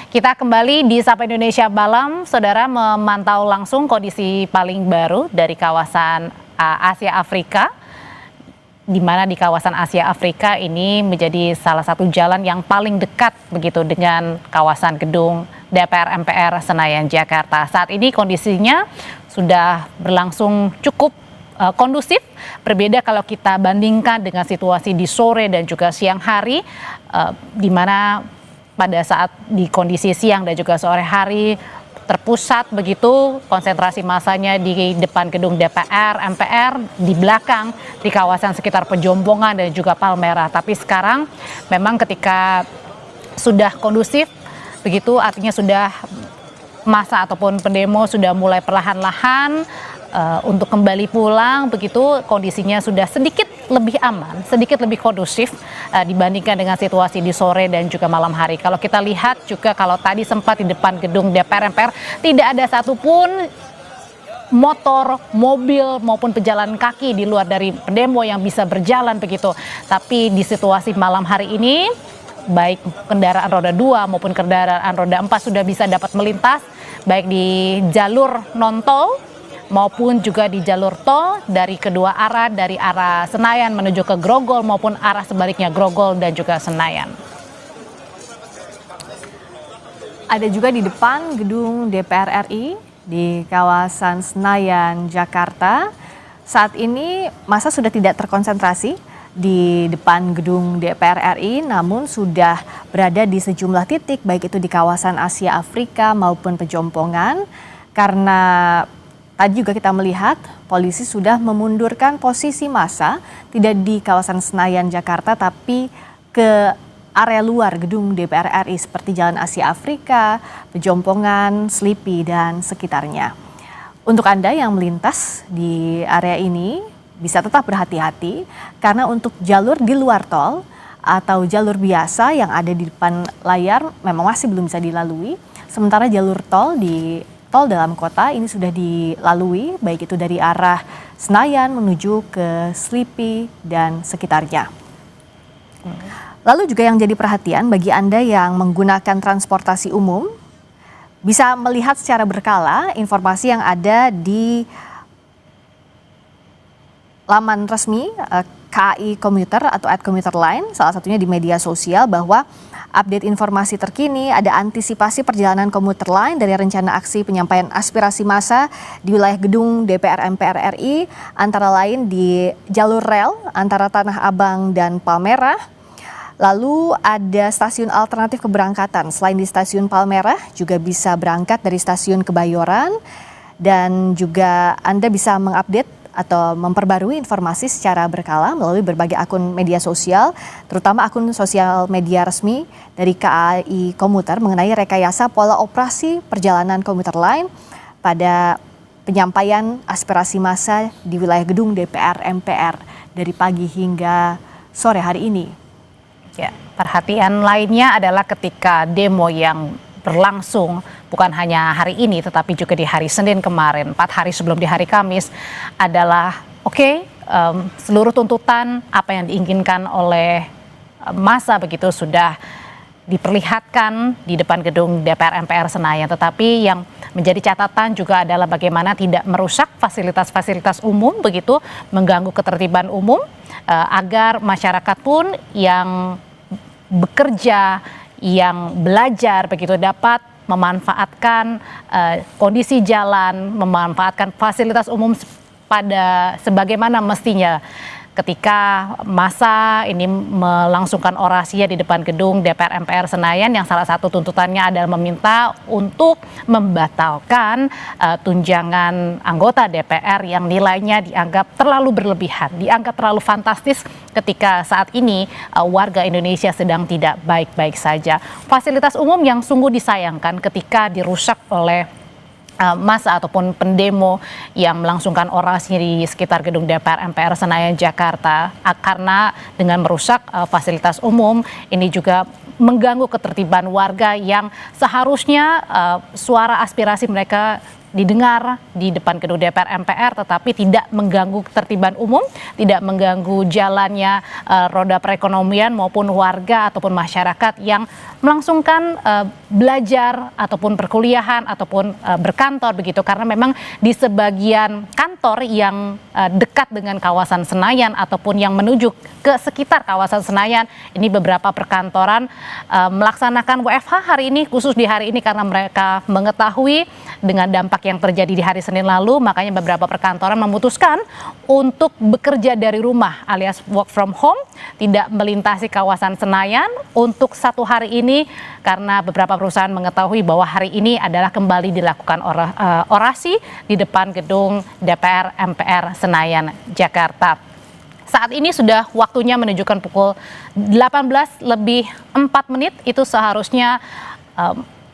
Kita kembali di Sapa Indonesia Malam, saudara memantau langsung kondisi paling baru dari kawasan Asia Afrika, di mana di kawasan Asia Afrika ini menjadi salah satu jalan yang paling dekat begitu dengan kawasan gedung DPR MPR Senayan Jakarta. Saat ini kondisinya sudah berlangsung cukup kondusif, berbeda kalau kita bandingkan dengan situasi di sore dan juga siang hari, di mana pada saat di kondisi siang dan juga sore hari terpusat begitu konsentrasi massanya di depan gedung DPR, MPR, di belakang di kawasan sekitar Pejombongan dan juga Palmerah. Tapi sekarang memang ketika sudah kondusif begitu, artinya sudah massa ataupun pendemo sudah mulai perlahan-lahan untuk kembali pulang begitu, kondisinya sudah sedikit lebih aman, sedikit lebih kondusif dibandingkan dengan situasi di sore dan juga malam hari. Kalau kita lihat juga kalau tadi sempat di depan gedung DPR MPR tidak ada satupun motor, mobil maupun pejalan kaki di luar dari pendemo yang bisa berjalan begitu. Tapi di situasi malam hari ini baik kendaraan roda 2 maupun kendaraan roda 4 sudah bisa dapat melintas baik di jalur non-tol maupun juga di jalur tol dari kedua arah, dari arah Senayan menuju ke Grogol maupun arah sebaliknya Grogol dan juga Senayan. Ada juga di depan gedung DPR RI di kawasan Senayan, Jakarta. Saat ini massa sudah tidak terkonsentrasi di depan gedung DPR RI, namun sudah berada di sejumlah titik baik itu di kawasan Asia Afrika maupun Pejombongan, karena tadi juga kita melihat polisi sudah memundurkan posisi massa tidak di kawasan Senayan Jakarta tapi ke area luar gedung DPR RI seperti Jalan Asia Afrika, Pejombongan, Slipi dan sekitarnya. Untuk Anda yang melintas di area ini bisa tetap berhati-hati karena untuk jalur di luar tol atau jalur biasa yang ada di depan layar memang masih belum bisa dilalui. Sementara jalur tol di tol dalam kota ini sudah dilalui, baik itu dari arah Senayan menuju ke Slipi dan sekitarnya. Lalu juga yang jadi perhatian bagi Anda yang menggunakan transportasi umum, bisa melihat secara berkala informasi yang ada di laman resmi KAI Komuter atau @komuter line, salah satunya di media sosial, bahwa update informasi terkini ada antisipasi perjalanan komuter lain dari rencana aksi penyampaian aspirasi massa di wilayah gedung DPR MPR RI, antara lain di jalur rel antara Tanah Abang dan Palmerah. Lalu ada stasiun alternatif keberangkatan, selain di stasiun Palmerah juga bisa berangkat dari stasiun Kebayoran, dan juga Anda bisa mengupdate atau memperbarui informasi secara berkala melalui berbagai akun media sosial, terutama akun sosial media resmi dari KAI Komuter mengenai rekayasa pola operasi perjalanan komuter lain pada penyampaian aspirasi massa di wilayah gedung DPR MPR dari pagi hingga sore hari ini. Ya, perhatian lainnya adalah ketika demo yang berlangsung bukan hanya hari ini tetapi juga di hari Senin kemarin, 4 hari sebelum di hari Kamis, adalah seluruh tuntutan apa yang diinginkan oleh massa begitu sudah diperlihatkan di depan gedung DPR MPR Senayan. Tetapi yang menjadi catatan juga adalah bagaimana tidak merusak fasilitas-fasilitas umum begitu, mengganggu ketertiban umum, agar masyarakat pun yang bekerja, yang belajar begitu dapat memanfaatkan kondisi jalan, memanfaatkan fasilitas umum pada sebagaimana mestinya. Ketika massa ini melangsungkan orasinya di depan gedung DPR MPR Senayan, yang salah satu tuntutannya adalah meminta untuk membatalkan tunjangan anggota DPR yang nilainya dianggap terlalu berlebihan, dianggap terlalu fantastis ketika saat ini warga Indonesia sedang tidak baik-baik saja. Fasilitas umum yang sungguh disayangkan ketika dirusak oleh massa ataupun pendemo yang melangsungkan orasi di sekitar gedung DPR MPR Senayan Jakarta, karena dengan merusak fasilitas umum ini juga mengganggu ketertiban warga yang seharusnya suara aspirasi mereka didengar di depan gedung DPR MPR, tetapi tidak mengganggu ketertiban umum, tidak mengganggu jalannya roda perekonomian maupun warga ataupun masyarakat yang melangsungkan belajar ataupun perkuliahan ataupun berkantor begitu, karena memang di sebagian kantor yang dekat dengan kawasan Senayan ataupun yang menuju ke sekitar kawasan Senayan ini beberapa perkantoran melaksanakan WFH hari ini, khusus di hari ini karena mereka mengetahui dengan dampak yang terjadi di hari Senin lalu, makanya beberapa perkantoran memutuskan untuk bekerja dari rumah alias work from home, tidak melintasi kawasan Senayan untuk satu hari ini karena beberapa perusahaan mengetahui bahwa hari ini adalah kembali dilakukan orasi di depan gedung DPR MPR Senayan, Jakarta. Saat ini sudah waktunya menunjukkan pukul 18:04, itu seharusnya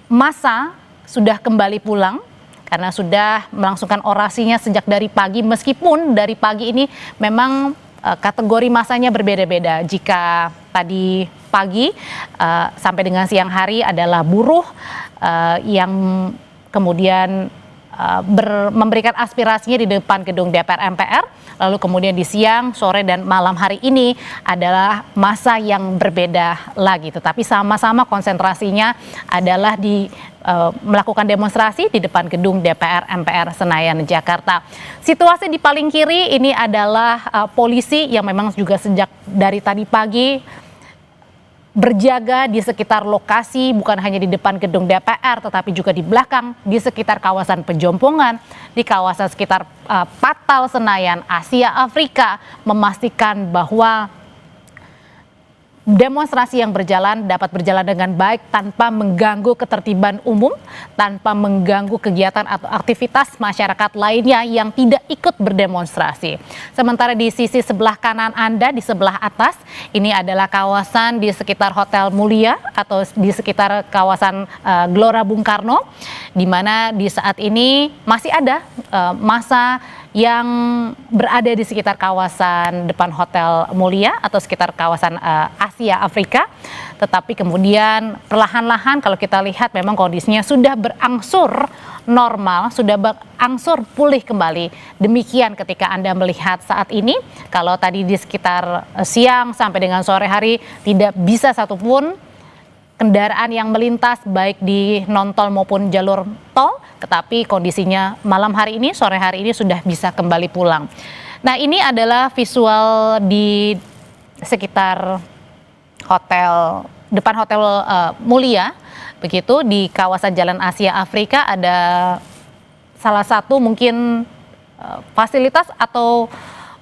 massa sudah kembali pulang karena sudah melangsungkan orasinya sejak dari pagi, meskipun dari pagi ini memang kategori masanya berbeda-beda. Jika tadi pagi sampai dengan siang hari adalah buruh yang kemudian memberikan aspirasinya di depan gedung DPR MPR, lalu kemudian di siang, sore, dan malam hari ini adalah masa yang berbeda lagi, tetapi sama-sama konsentrasinya adalah di melakukan demonstrasi di depan gedung DPR MPR Senayan, Jakarta. Situasi di paling kiri ini adalah polisi yang memang juga sejak dari tadi pagi berjaga di sekitar lokasi, bukan hanya di depan gedung DPR tetapi juga di belakang, di sekitar kawasan Pejompongan, di kawasan sekitar Patal Senayan, Asia Afrika, memastikan bahwa demonstrasi yang dapat berjalan dengan baik tanpa mengganggu ketertiban umum, tanpa mengganggu kegiatan atau aktivitas masyarakat lainnya yang tidak ikut berdemonstrasi. Sementara di sisi sebelah kanan Anda, di sebelah atas, ini adalah kawasan di sekitar Hotel Mulia atau di sekitar kawasan Gelora Bung Karno, di mana di saat ini masih ada massa yang berada di sekitar kawasan depan Hotel Mulia atau sekitar kawasan Asia Afrika, tetapi kemudian perlahan-lahan kalau kita lihat memang kondisinya sudah berangsur normal, sudah berangsur pulih kembali. Demikian ketika Anda melihat saat ini, kalau tadi di sekitar siang sampai dengan sore hari tidak bisa satupun kendaraan yang melintas baik di non-tol maupun jalur tol, tetapi kondisinya malam hari ini, sore hari ini sudah bisa kembali pulang. Nah, ini adalah visual di sekitar depan Hotel Mulia, begitu di kawasan Jalan Asia Afrika. Ada salah satu mungkin fasilitas atau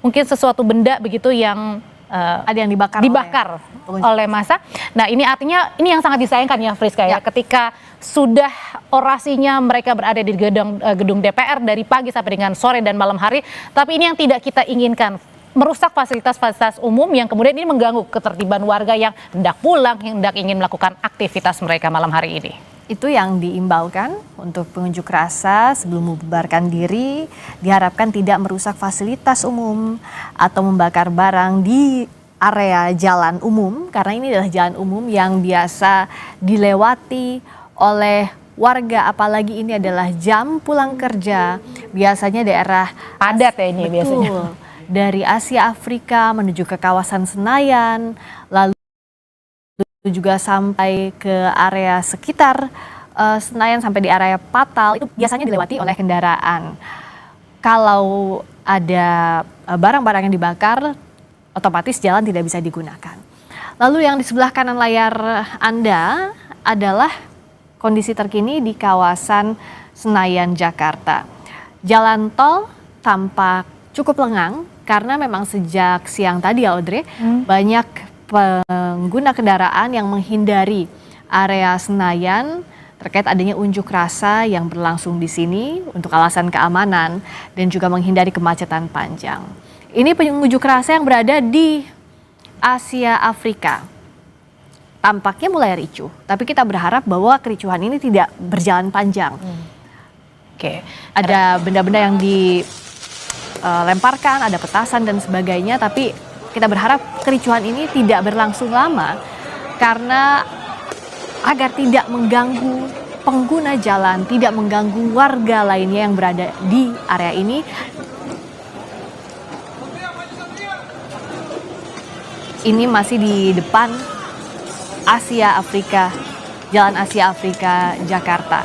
mungkin sesuatu benda begitu yang ada yang dibakar oleh massa. Nah, ini artinya ini yang sangat disayangkan ya Friska ya, ketika sudah orasinya mereka berada di gedung DPR dari pagi sampai dengan sore dan malam hari, tapi ini yang tidak kita inginkan, merusak fasilitas-fasilitas umum yang kemudian ini mengganggu ketertiban warga yang hendak pulang, yang hendak ingin melakukan aktivitas mereka malam hari ini. Itu yang diimbaukan untuk pengunjuk rasa sebelum membubarkan diri, diharapkan tidak merusak fasilitas umum atau membakar barang di area jalan umum, karena ini adalah jalan umum yang biasa dilewati oleh warga, apalagi ini adalah jam pulang kerja, biasanya daerah padat ya ini biasanya. Dari Asia Afrika menuju ke kawasan Senayan, lalu juga sampai ke area sekitar Senayan sampai di area Patal, itu biasanya dilewati oleh kendaraan. Kalau ada barang-barang yang dibakar, otomatis jalan tidak bisa digunakan. Lalu yang di sebelah kanan layar Anda adalah kondisi terkini di kawasan Senayan, Jakarta. Jalan tol tampak cukup lengang karena memang sejak siang tadi ya Audrey, banyak pengguna kendaraan yang menghindari area Senayan terkait adanya unjuk rasa yang berlangsung di sini untuk alasan keamanan dan juga menghindari kemacetan panjang. Ini pengunjuk rasa yang berada di Asia Afrika. Tampaknya mulai ricuh, tapi kita berharap bahwa kericuhan ini tidak berjalan panjang. Oke. Ada benda-benda yang dilemparkan, ada petasan dan sebagainya, tapi kita berharap kericuhan ini tidak berlangsung lama karena agar tidak mengganggu pengguna jalan tidak mengganggu warga lainnya yang berada di area ini. Ini masih di depan Asia Afrika, Jalan Asia Afrika, Jakarta.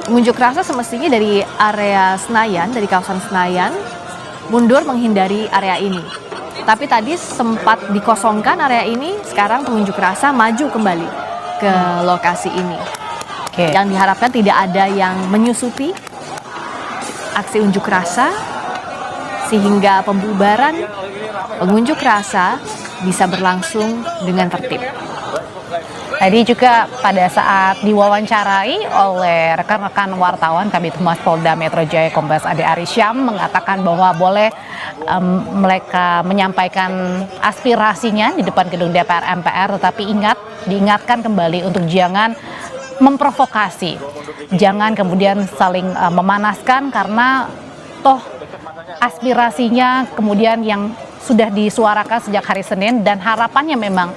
Pengunjuk rasa semestinya dari area Senayan, dari kawasan Senayan, mundur menghindari area ini. Tapi tadi sempat dikosongkan area ini, sekarang pengunjuk rasa maju kembali ke lokasi ini. Yang diharapkan tidak ada yang menyusupi aksi unjuk rasa, sehingga pembubaran pengunjuk rasa bisa berlangsung dengan tertib. Tadi juga pada saat diwawancarai oleh rekan-rekan wartawan Kabid Humas Polda Metro Jaya Kombes Ade Arisyam mengatakan bahwa boleh mereka menyampaikan aspirasinya di depan gedung DPR MPR, tetapi diingatkan kembali untuk jangan memprovokasi, jangan kemudian saling memanaskan karena toh aspirasinya kemudian yang sudah disuarakan sejak hari Senin dan harapannya memang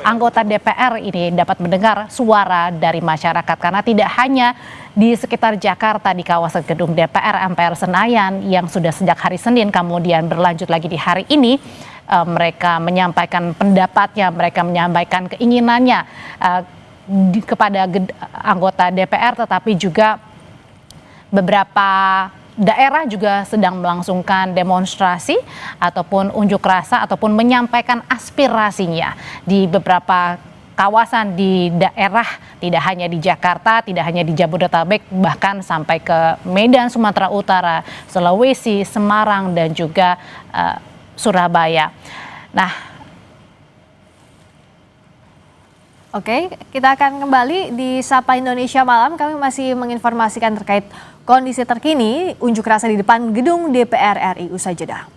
anggota DPR ini dapat mendengar suara dari masyarakat karena tidak hanya di sekitar Jakarta di kawasan gedung DPR MPR Senayan yang sudah sejak hari Senin kemudian berlanjut lagi di hari ini, mereka menyampaikan pendapatnya, mereka menyampaikan keinginannya kepada anggota DPR, tetapi juga beberapa daerah juga sedang melangsungkan demonstrasi ataupun unjuk rasa ataupun menyampaikan aspirasinya di beberapa kawasan di daerah, tidak hanya di Jakarta, tidak hanya di Jabodetabek, bahkan sampai ke Medan, Sumatera Utara, Sulawesi, Semarang, dan juga Surabaya. Nah, oke, kita akan kembali di Sapa Indonesia Malam. Kami masih menginformasikan terkait kondisi terkini unjuk rasa di depan gedung DPR RI. Usai jeda.